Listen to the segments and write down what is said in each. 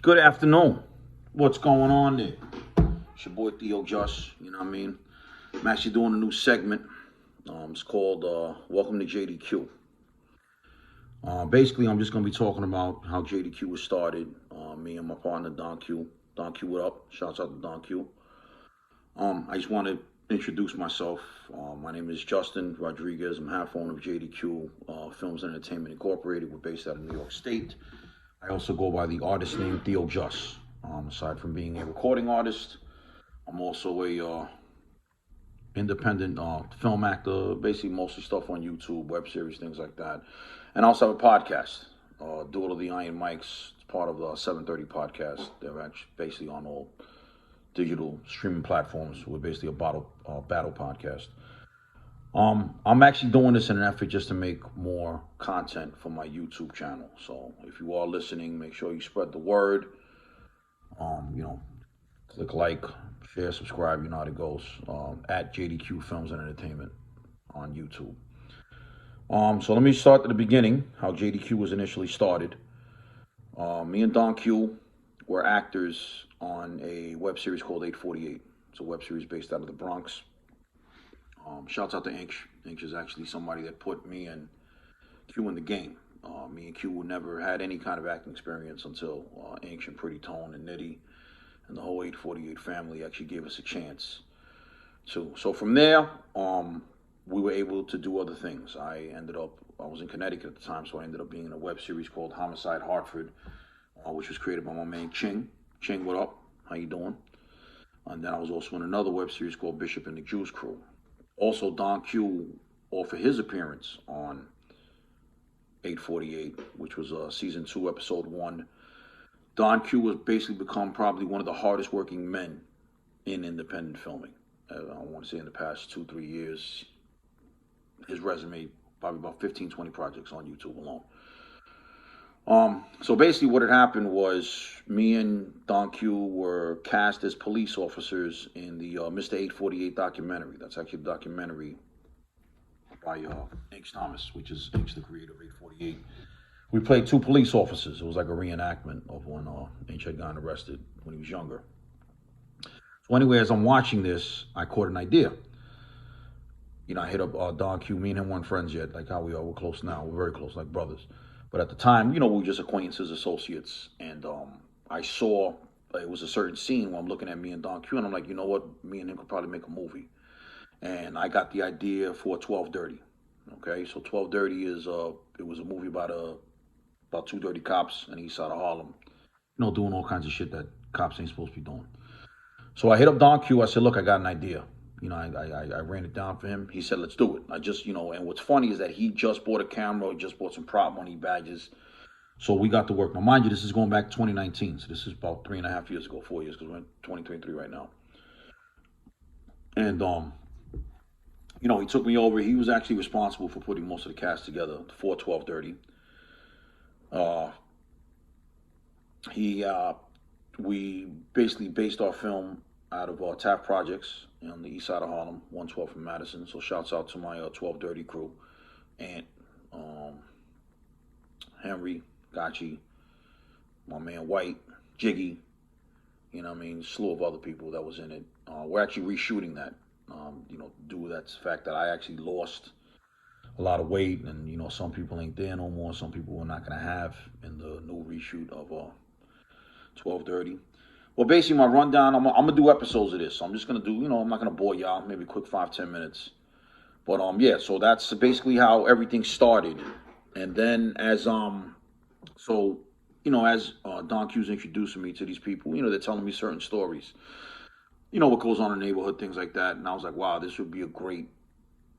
Good afternoon. What's going on there? It's your boy Theo Just, you know what I mean? I'm actually doing a new segment. It's called Welcome to JDQ. Basically, I'm just going to be talking about how JDQ was started. Me and my partner, Don Q. Don Q, what up? Shouts out to Don Q. I just want to introduce myself. My name is Justin Rodriguez. I'm half owner of JDQ Films and Entertainment Incorporated. We're based out of New York State. I also go by the artist name Theo Just. Aside from being a recording artist, I'm also a independent film actor, basically mostly stuff on YouTube, web series, things like that. And I also have a podcast, Duel of the Iron Mics. It's part of the 730 podcast. They're actually basically on all digital streaming platforms. We're basically a battle podcast. I'm actually doing this in an effort just to make more content for my YouTube channel. So if you are listening, make sure you spread the word. You know, click like, share, subscribe. You know how it goes. At JDQ Films and Entertainment on YouTube. So let me start at the beginning. How JDQ was initially started. Me and Don Q were actors on a web series called 848. It's a web series based out of the Bronx. Shouts out to Inch. Inch is actually somebody that put me and Q in the game. Me and Q never had any kind of acting experience until Inch and Pretty Tone and Nitty and the whole 848 family actually gave us a chance to. So from there, we were able to do other things. I was in Connecticut at the time, so I ended up being in a web series called Homicide Hartford, which was created by my man Ching. Ching, what up? How you doing? And then I was also in another web series called Bishop and the Juice Crew. Also, Don Q offered his appearance on 848, which was season 2, episode 1. Don Q has basically become probably one of the hardest working men in independent filming. I want to say in the past 2-3 years, his resume, probably about 15, 20 projects on YouTube alone. So basically what had happened was me and Don Q were cast as police officers in the Mr. 848 documentary. That's actually a documentary by Inks Thomas, which is Inks, the creator of 848. We played 2 police officers. It was like a reenactment of when Inch had gotten arrested when he was younger. So anyway, as I'm watching this, I caught an idea. You know, I hit up Don Q. Me and him weren't friends yet, like how we are. We're close now. We're very close, like brothers. But at the time, you know, we were just acquaintances, associates. And I saw it was a certain scene where I'm looking at me and Don Q. And I'm like, you know what? Me and him could probably make a movie. And I got the idea for 12 Dirty. Okay, so 12 Dirty is it was a movie about 2 dirty cops in the east side of Harlem, you know, doing all kinds of shit that cops ain't supposed to be doing. So I hit up Don Q. I said, look, I got an idea. You know, I ran it down for him. He said, let's do it. I just, you know, and what's funny is that he just bought a camera, he just bought some prop money, badges. So we got to work. Now, mind you, this is going back to 2019. So this is about 3.5 years ago, 4 years, because we're in 2023 right now. And, you know, he took me over. He was actually responsible for putting most of the cast together for 12 Dirty. Uh, he we basically based our film out of Taft Projects on the east side of Harlem, 112 from Madison. So shouts out to my 12 Dirty crew, Ant, Henry, Gotchi, my man White, Jiggy, you know what I mean, slew of other people that was in it. We're actually reshooting that, you know, due to that fact that I actually lost a lot of weight, and you know, some people ain't there no more. Some people we're not gonna have in the new reshoot of 12 Dirty. Well, basically, my rundown, I'm gonna do episodes of this. So I'm just gonna do, you know, I'm not gonna bore y'all, maybe a quick 5-10 minutes. But yeah, so that's basically how everything started. And then so you know, as Don Q's introducing me to these people, you know, they're telling me certain stories. You know what goes on in the neighborhood, things like that. And I was like, wow, this would be a great,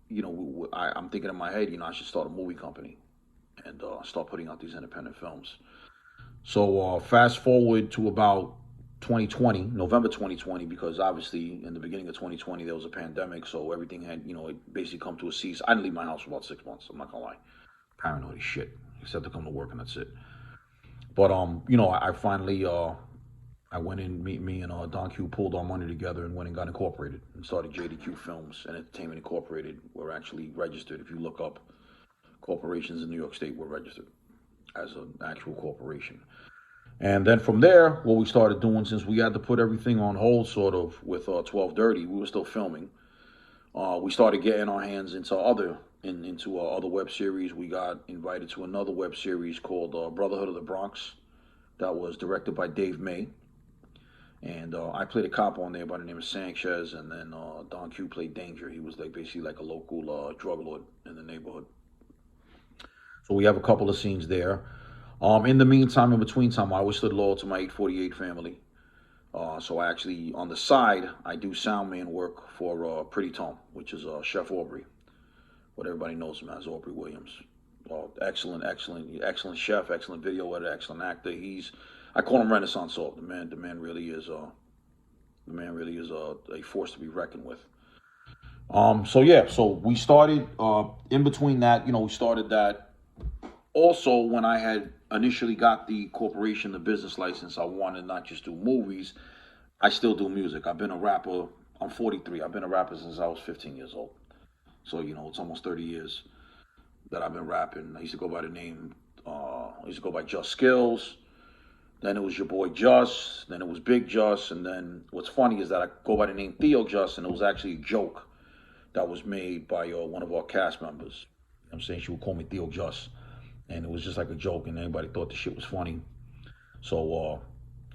you know, I'm thinking in my head, you know, I should start a movie company and start putting out these independent films. So fast forward to about 2020, November 2020, because obviously in the beginning of 2020 there was a pandemic, so everything had, you know, it basically come to a cease. I didn't leave my house for about 6 months. I'm not gonna lie, paranoid as shit, except to come to work and that's it. But you know, I finally I went in, me and Don Q pulled our money together and went and got incorporated and started JDQ Films and Entertainment Incorporated. We're actually registered. If you look up corporations in New York State, we're registered as an actual corporation. And then from there, what we started doing, since we had to put everything on hold, sort of with 12 Dirty, we were still filming. We started getting our hands into into other web series. We got invited to another web series called Brotherhood of the Bronx, that was directed by Dave May, and I played a cop on there by the name of Sanchez, and then Don Q played Danger. He was like basically like a local drug lord in the neighborhood. So we have a couple of scenes there. In the meantime, in between time, I always stood loyal to my 848 family. So I actually, on the side, I do soundman work for Pretty Tone, which is Chef Aubrey, what everybody knows him as, Aubrey Williams. Excellent chef, excellent video editor, excellent actor. I call him Renaissance Salt. The man really is a force to be reckoned with. So yeah, so we started in between that, we started that. Also, when I had initially got the corporation, the business license, I wanted not just do movies, I still do music. I've been a rapper. I'm 43. I've been a rapper since I was 15 years old. So, it's almost 30 years that I've been rapping. I used to go by the name, I used to go by Just Skills. Then it was your boy Just. Then it was Big Just. And then what's funny is that I go by the name Theo Just, and it was actually a joke that was made by one of our cast members. I'm saying she would call me Theo Just. And it was just like a joke, and everybody thought the shit was funny. So,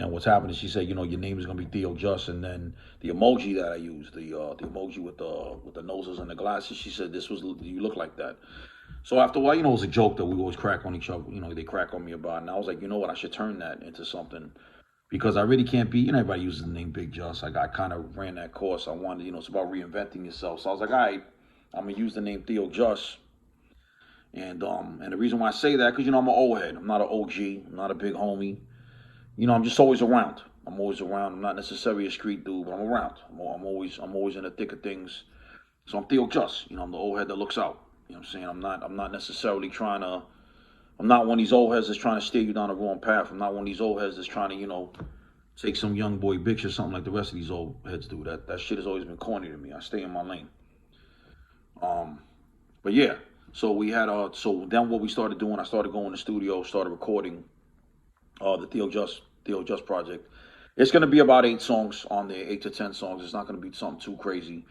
and what's happened is she said, your name is gonna be Theo Just, and then the emoji that I used, the emoji with the noses and the glasses, she said you look like that. So after a while, it was a joke that we always crack on each other. They crack on me about it, and I was like, you know what, I should turn that into something, because I really can't be. Everybody uses the name Big Just. I kind of ran that course. I wanted, it's about reinventing yourself. So I was like, all right, I'm gonna use the name Theo Just. And the reason why I say that, because I'm an old head. I'm not an OG. I'm not a big homie. I'm just always around. I'm always around. I'm not necessarily a street dude, but I'm around. I'm always in the thick of things. So I'm Theo Just. I'm the old head that looks out. You know what I'm saying? I'm not necessarily trying to. I'm not one of these old heads that's trying to steer you down the wrong path. I'm not one of these old heads that's trying to take some young boy bitch or something like the rest of these old heads do. That shit has always been corny to me. I stay in my lane. But yeah. So we had so then what we started doing, I started going to the studio, started recording the Theo Just project. It's gonna be about 8 songs on there, 8 to 10 songs. It's not gonna be something too crazy.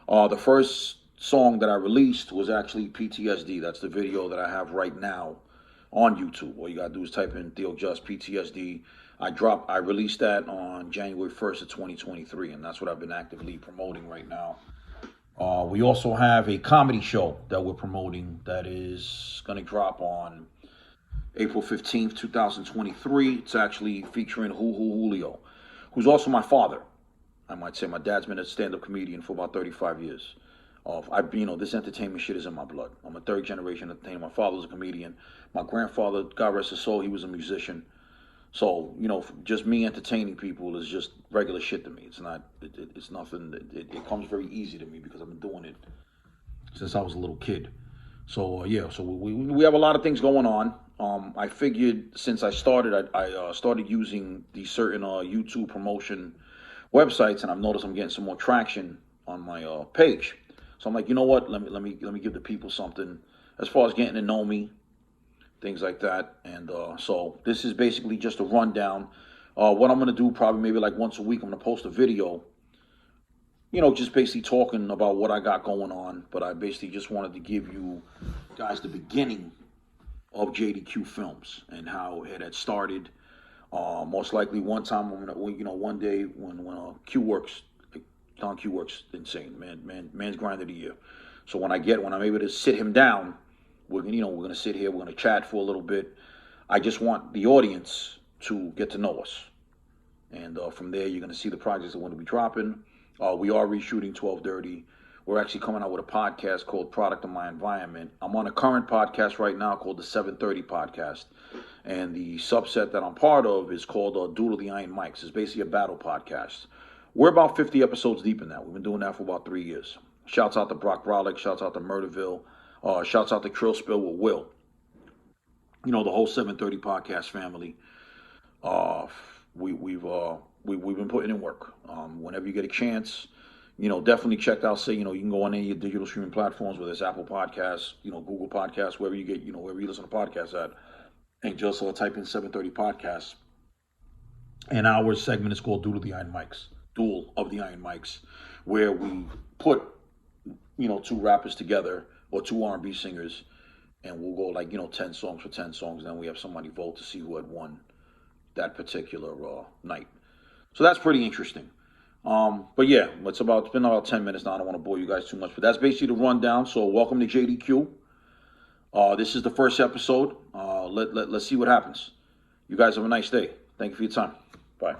The first song that I released was actually PTSD. That's the video that I have right now on YouTube. All you gotta do is type in Theo Just PTSD. I released that on January 1st of 2023, and that's what I've been actively promoting right now. We also have a comedy show that we're promoting that is going to drop on April 15th, 2023. It's actually featuring Julio, who's also my father. I might say my dad's been a stand-up comedian for about 35 years. This entertainment shit is in my blood. I'm a third generation entertainer. My father was a comedian. My grandfather, God rest his soul, he was a musician. So, just me entertaining people is just regular shit to me. It's not, it's nothing, it comes very easy to me because I've been doing it since I was a little kid. So, yeah, so we have a lot of things going on. I figured since I started, I started using these certain YouTube promotion websites, and I've noticed I'm getting some more traction on my page. So I'm like, you know what, let me give the people something as far as getting to know me, things like that. And so this is basically just a rundown. What I'm going to do, probably maybe like once a week, I'm going to post a video, just basically talking about what I got going on. But I basically just wanted to give you guys the beginning of JDQ Films and how it had started. Most likely one time, one day when Q Works, Don Q Works, insane, man's grind of the year. So when I'm able to sit him down, we're going to sit here, we're going to chat for a little bit. I just want the audience to get to know us. And from there, you're going to see the projects that we're going to be dropping. We are reshooting 12 Dirty. We're actually coming out with a podcast called Product of My Environment. I'm on a current podcast right now called the 730 Podcast. And the subset that I'm part of is called Doodle the Iron Mics. It's basically a battle podcast. We're about 50 episodes deep in that. We've been doing that for about 3 years. Shouts out to Brock Brolick. Shouts out to Murderville. Shouts out to Krill Spill with Will. The whole 730 Podcast family. We've been putting in work. Whenever you get a chance, definitely check out. You can go on any of your digital streaming platforms, whether it's Apple Podcasts, Google Podcasts, wherever you get, wherever you listen to podcasts at, and just type in 730 Podcasts. And our segment is called Duel of the Iron Mics, where we put, two rappers together or two R&B singers, and we'll go like 10 songs for 10 songs. Then we have somebody vote to see who had won that particular night. So that's pretty interesting. But yeah, it's been about 10 minutes now. I don't want to bore you guys too much, but that's basically the rundown. So welcome to JDQ. This is the first episode. Let's see what happens. You guys have a nice day. Thank you for your time. Bye.